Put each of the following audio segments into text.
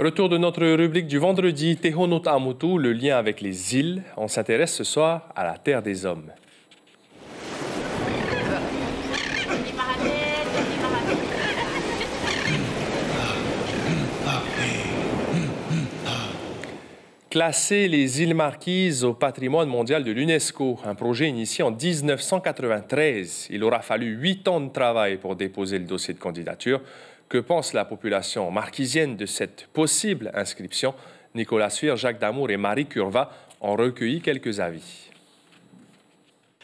Retour de notre rubrique du vendredi, Tehonot Amutu, le lien avec les îles. On s'intéresse ce soir à la Terre des Hommes. Classer les îles Marquises au patrimoine mondial de l'UNESCO, un projet initié en 1993. Il aura fallu 8 ans de travail pour déposer le dossier de candidature. Que pense la population marquisienne de cette possible inscription? Nicolas Suire, Jacques Damour et Marie Curva ont recueilli quelques avis.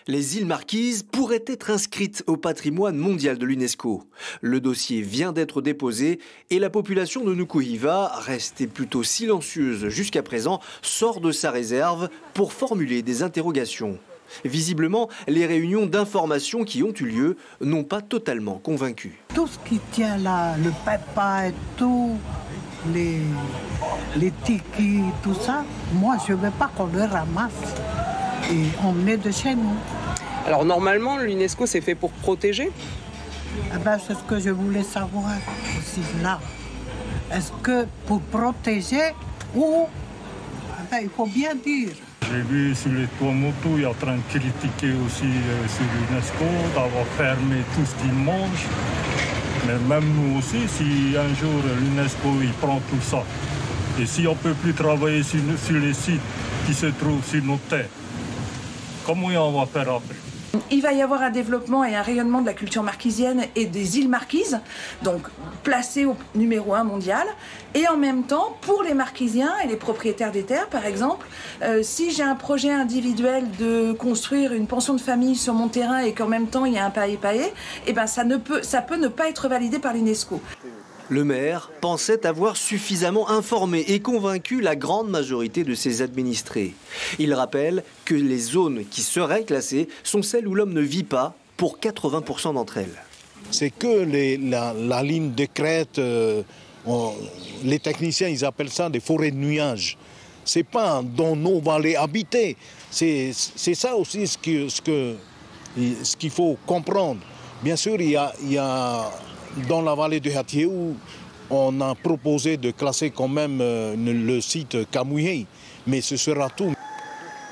Les îles Marquises pourraient être inscrites au patrimoine mondial de l'UNESCO. Le dossier vient d'être déposé et la population de Nukuhiva, restée plutôt silencieuse jusqu'à présent, sort de sa réserve pour formuler des interrogations. Visiblement, les réunions d'information qui ont eu lieu n'ont pas totalement convaincu. Tout ce qui tient là, le papa et tout, les tikis, tout ça, moi je ne veux pas qu'on le ramasse et emmener de chez nous. Alors normalement, l'UNESCO c'est fait pour protéger. Eh ben, c'est ce que je voulais savoir aussi là. Est-ce que pour protéger ou... Eh ben, il faut bien dire. J'ai vu sur les Tuamotu, il est en train de critiquer aussi sur l'UNESCO, d'avoir fermé tout ce qu'ils mangent. Mais même nous aussi, si un jour l'UNESCO il prend tout ça, et si on ne peut plus travailler sur les sites qui se trouvent sur nos terres, comment on va faire après? Il va y avoir un développement et un rayonnement de la culture marquisienne et des îles Marquises, donc placées au numéro 1 mondial. Et en même temps, pour les Marquisiens et les propriétaires des terres, par exemple, si j'ai un projet individuel de construire une pension de famille sur mon terrain et qu'en même temps il y a un paé-paé, eh ben ça peut ne pas être validé par l'UNESCO. Le maire pensait avoir suffisamment informé et convaincu la grande majorité de ses administrés. Il rappelle que les zones qui seraient classées sont celles où l'homme ne vit pas pour 80% d'entre elles. C'est que la ligne de crête, les techniciens ils appellent ça des forêts de nuages. C'est pas dans nos vallées habitées. C'est ça aussi ce qu'il faut comprendre. Bien sûr, il y a dans la vallée de Hatié où on a proposé de classer quand même le site Kamouhé, mais ce sera tout.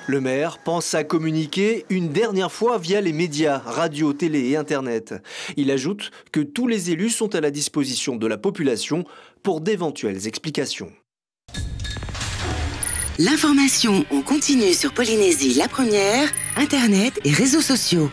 Le maire pense à communiquer une dernière fois via les médias, radio, télé et Internet. Il ajoute que tous les élus sont à la disposition de la population pour d'éventuelles explications. L'information en continu sur Polynésie la première, Internet et réseaux sociaux.